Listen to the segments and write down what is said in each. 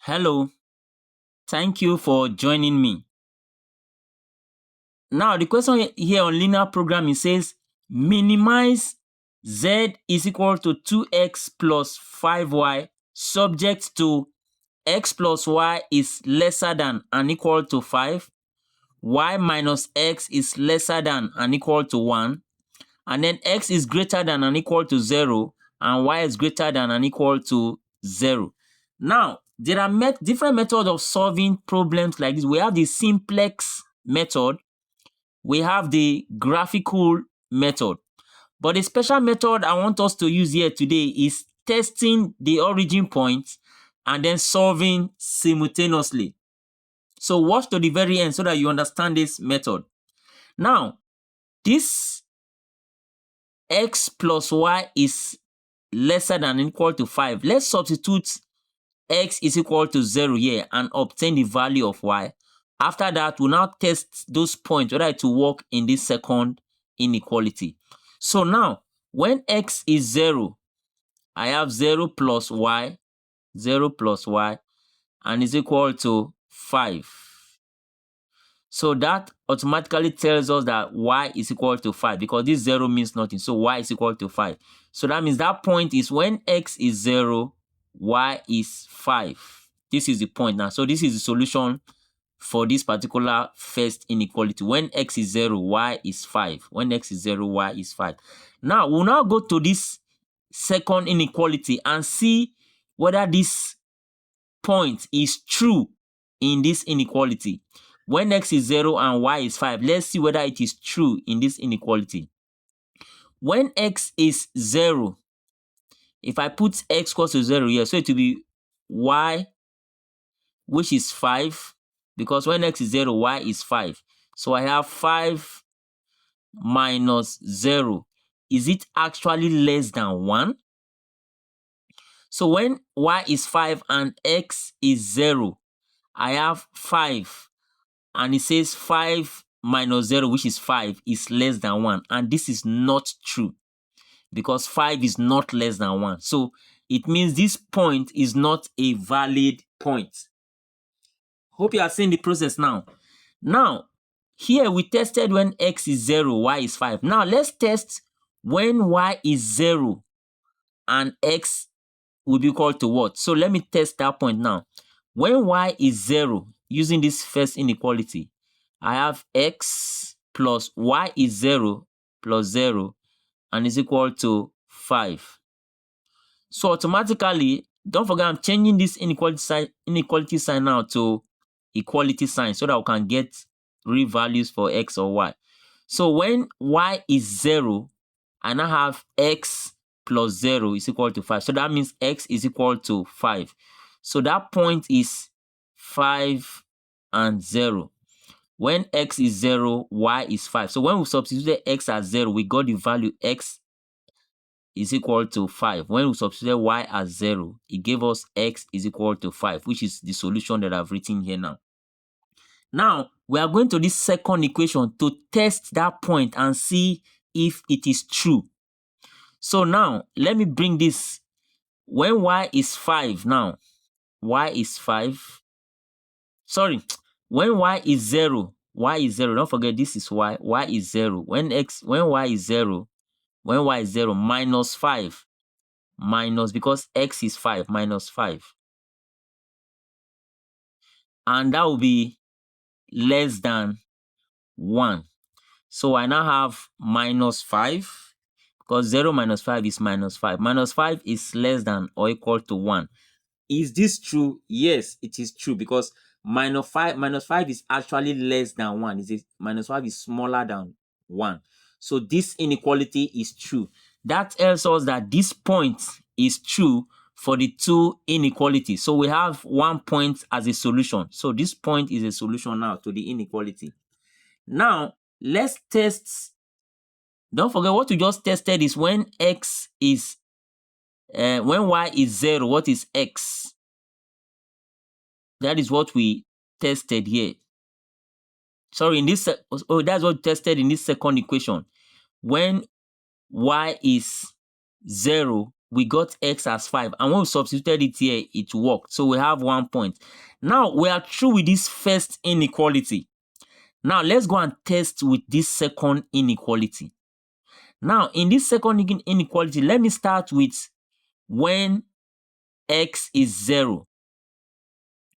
Hello, thank you for joining me. Now, the question here on linear programming says minimize z is equal to 2x plus 5y subject to x plus y is lesser than and equal to 5, y minus x is lesser than and equal to 1, and then x is greater than and equal to 0, and y is greater than and equal to 0. Now, there are different methods of solving problems like this. We have the simplex method, we have the graphical method. But the special method I want us to use here today is testing the origin point and then solving simultaneously. So watch to the very end so that you understand this method. Now, this x plus y is lesser than or equal to 5. Let's substitute x is equal to 0 here and obtain the value of y. After that, we'll now test those points whether it will work in this second inequality. So now, when x is 0, I have 0 plus y, and is equal to 5. So that automatically tells us that y is equal to 5 because this 0 means nothing. So y is equal to 5. So that means that point is when x is 0, y is 5. This is the point now. So this is the solution for this particular first inequality. When x is 0, y is 5. When x is 0, y is 5. Now, we'll now go to this second inequality and see whether this point is true in this inequality. When x is 0 and y is 5, let's see whether it is true in this inequality. When x is 0, if I put x equals to 0 here, so it will be y, which is 5, because when x is 0, y is 5. So I have 5 minus 0. Is it actually less than 1? So when y is 5 and x is 0, I have 5. And it says 5 minus 0, which is 5, is less than 1. And this is not true because 5 is not less than 1. So it means this point is not a valid point. Hope you are seeing the process now. Now, here we tested when x is 0, y is 5. Now, let's test when y is 0 and x will be equal to what? So let me test that point now. When y is 0, using this first inequality, I have x plus y is 0 plus 0 and is equal to 5. So automatically, don't forget I'm changing this inequality sign now to equality sign so that we can get real values for x or y. So when y is 0, I now have x plus 0 is equal to 5. So that means x is equal to 5. So that point is 5 and 0. When x is 0, y is 5. So when we substituted x as 0, we got the value x is equal to 5. When we substituted y as 0, it gave us x is equal to 5, which is the solution that I've written here now. Now, we are going to this second equation to test that point and see if it is true. So now, let me bring this. When y is 5 now, y is 5. Sorry, when y is 0, don't forget this is y is 0. When y is 0, minus 5, minus, because x is 5, minus 5. And that will be less than 1. So I now have minus 5, because 0 minus 5 is minus 5. Minus 5 is less than or equal to 1. Is this true? Yes, it is true because minus 5 is actually less than 1. Minus 5 is smaller than 1. So this inequality is true. That tells us that this point is true for the two inequalities. So we have one point as a solution. So this point is a solution now to the inequality. Now, let's test. Don't forget what we just tested is when x is, when y is 0, what is x? That is what we tested here. Sorry, that's what we tested in this second equation. When y is 0, we got x as 5. And when we substituted it here, it worked. So we have 1 point. Now, we are through with this first inequality. Now, let's go and test with this second inequality. Now, in this second inequality, let me start with when x is 0.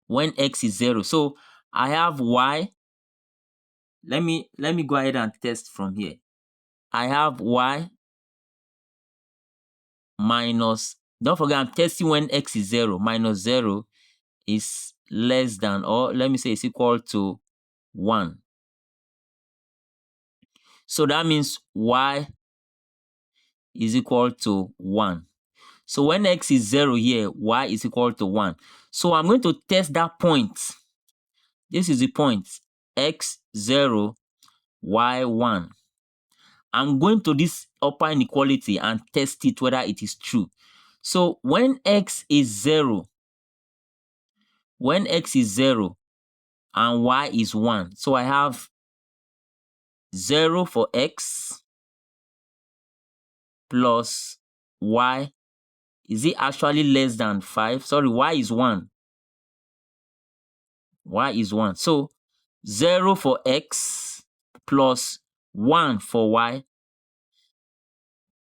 When x is 0. So, I have y. Let me go ahead and test from here. I have y minus, don't forget I'm testing when x is 0, minus 0 is less than, or let me say it's equal to 1. So that means y is equal to 1. So when x is 0 here, y is equal to 1. So I'm going to test that point. This is the point, x 0, y 1. I'm going to this upper inequality and test it whether it is true. So when x is 0, and y is 1, so I have 0 for x plus y. Is it actually less than 5? Sorry, y is 1. Y is 1. So 0 for x plus 1 for y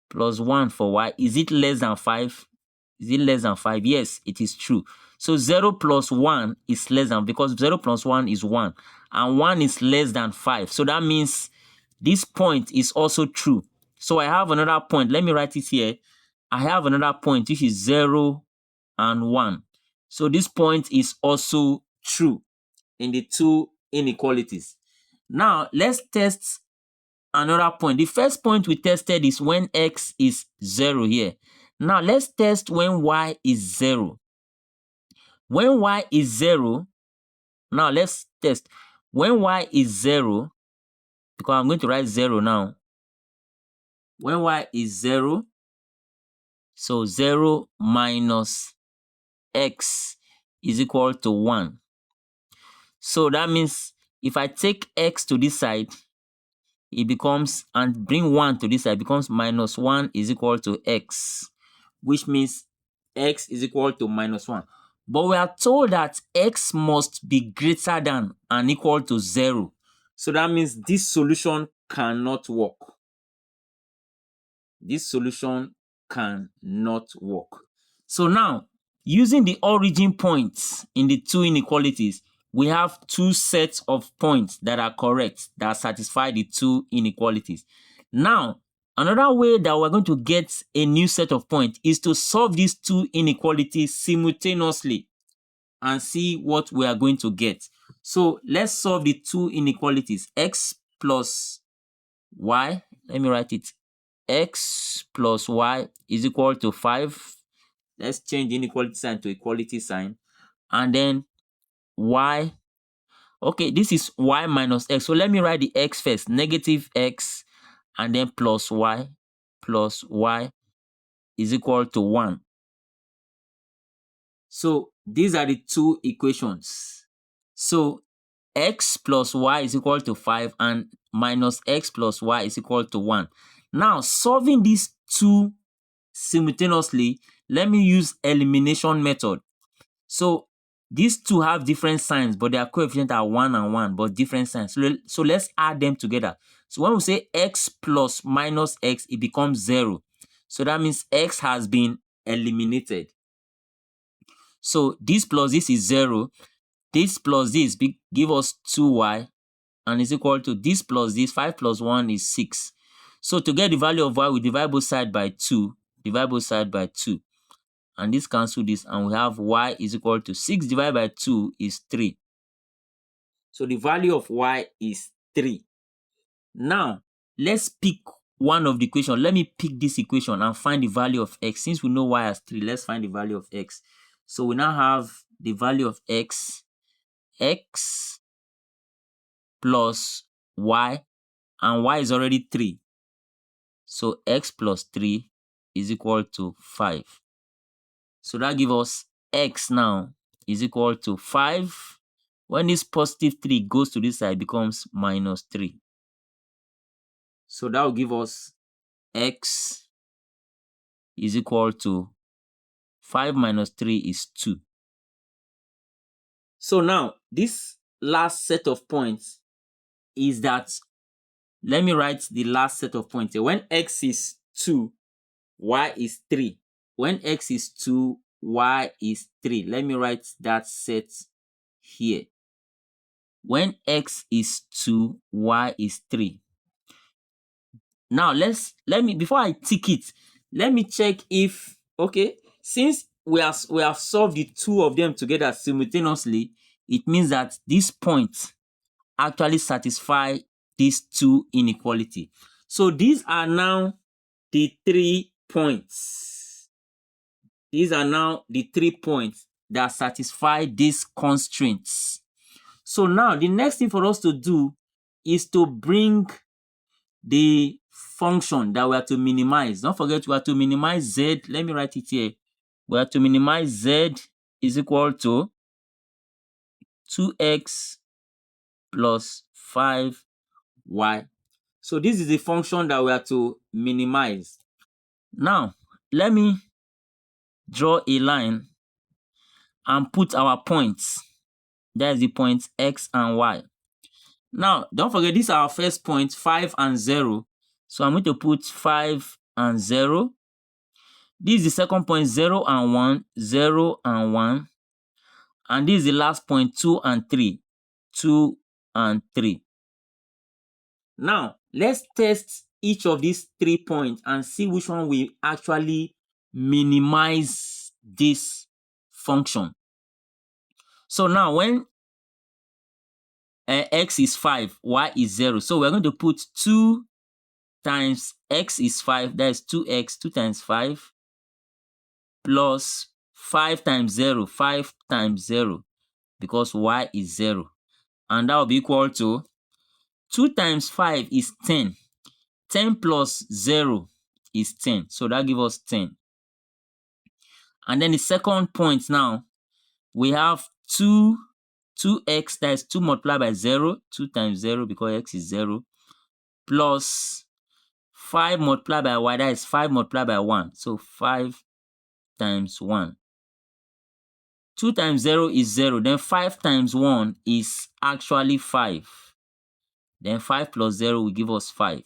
plus 1 for y. Is it less than 5? Is it less than 5? Yes, it is true. So 0 plus 1 is less than, because 0 plus 1 is 1. And 1 is less than 5. So that means this point is also true. So I have another point. Let me write it here. I have another point which is 0 and 1. So this point is also true in the two inequalities. Now, let's test another point. The first point we tested is when x is 0 here. Now, let's test when y is 0. When y is 0, now let's test. When y is 0, because I'm going to write 0 now. When y is 0, so 0 minus x is equal to 1. So that means if I take x to this side, it becomes, and bring 1 to this side, becomes minus 1 is equal to x, which means x is equal to minus 1. But we are told that x must be greater than and equal to 0. So that means this solution cannot work. This solution cannot work. So now, using the origin points in the two inequalities, we have two sets of points that are correct, that satisfy the two inequalities. Now, another way that we're going to get a new set of points is to solve these two inequalities simultaneously and see what we are going to get. So let's solve the two inequalities, x plus y. Let me write it. X plus y is equal to 5. Let's change the inequality sign to equality sign. And then y. Okay, this is y minus x. So let me write the x first. Negative x and then plus y is equal to 1. So these are the two equations. So x plus y is equal to 5 and minus x plus y is equal to 1. Now, solving these two simultaneously, let me use elimination method. So these two have different signs, but their coefficients are 1 and 1, but different signs. So let's add them together. So when we say x plus minus x, it becomes 0. So that means x has been eliminated. So this plus this is 0. This plus this give us 2y, and is equal to this plus this. 5 plus 1 is 6. So to get the value of y, we divide both sides by 2. Divide both sides by 2. And this cancel this, and we have y is equal to 6 divided by 2 is 3. So the value of y is 3. Now, let's pick one of the equation. Let me pick this equation and find the value of x. Since we know y as 3, let's find the value of x. So we now have the value of x plus y, and y is already 3. So x plus 3 is equal to 5. So that gives us x now is equal to 5. When this positive 3 goes to this side, it becomes minus 3. So that will give us x is equal to 5 minus 3 is 2. So now, this last set of points is that, let me write the last set of points here. When x is 2, y is 3. When x is 2, y is 3. Let me write that set here. When x is 2, y is 3. Now before I tick it, let me check if, okay, since we have solved the two of them together simultaneously, it means that this point actually satisfy these two inequality. So these are now the 3 points. These are now the 3 points that satisfy these constraints. So now the next thing for us to do is to bring the function that we are to minimize. Don't forget, we are to minimize z. Let me write it here. We are to minimize z is equal to 2x plus 5y. So this is the function that we are to minimize. Now, let me draw a line and put our points. That is the points x and y. Now, don't forget, this is our first point, 5 and 0. So I'm going to put 5 and 0. This is the second point, 0 and 1, 0 and 1. And this is the last point, 2 and 3, 2 and 3. Now, let's test each of these 3 points and see which one will actually minimize this function. So now, when x is 5, y is 0. So we're going to put 2 times x is 5, that is 2x, 2 times 5, plus 5 times 0, 5 times 0, because y is 0. And that will be equal to 2 times 5 is 10. 10 plus 0 is 10. So that gives us 10. And then the second point now, we have 2x, that is 2 multiplied by 0, 2 times 0 because x is 0, plus 5 multiplied by y, that is 5 multiplied by 1. So 5 times 1. 2 times 0 is 0. Then 5 times 1 is actually 5. Then 5 plus 0 will give us 5.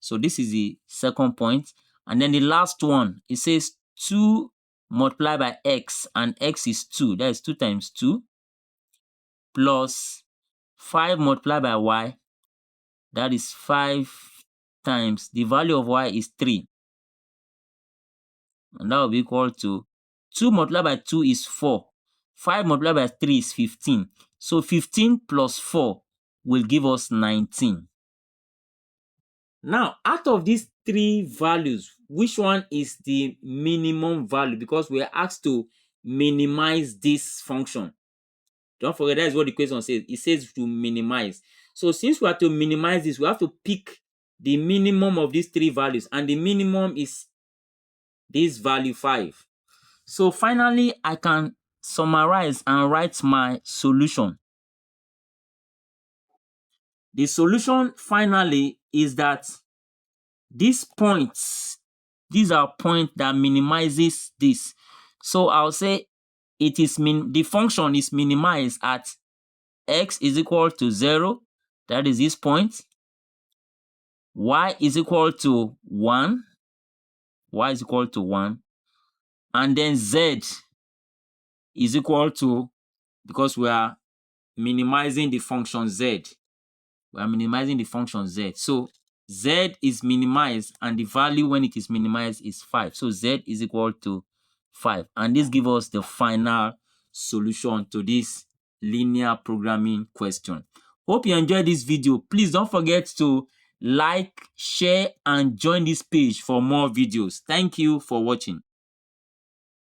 So this is the second point. And then the last one, it says 2 multiplied by x, and x is 2. That is 2 times 2. Plus 5 multiplied by y. That is 5 times, the value of y is 3. And that will be equal to 2 multiplied by 2 is 4. 5 multiplied by 3 is 15. So 15 plus 4 will give us 19. Now, out of these 3 values, which one is the minimum value? Because we are asked to minimize this function. Don't forget, that is what the question says. It says to minimize. So since we are to minimize this, we have to pick the minimum of these 3 values. And the minimum is this value 5. So finally, I can summarize and write my solution. The solution finally is that these points, these are points that minimizes this. So I'll say it is the function is minimized at x is equal to 0. That is this point. Y is equal to 1. Y is equal to 1. And then z is equal to, because we are minimizing the function z. We are minimizing the function z. So z is minimized, and the value when it is minimized is 5. So z is equal to 5. And this gives us the final solution to this linear programming question. Hope you enjoyed this video. Please don't forget to like, share, and join this page for more videos. Thank you for watching.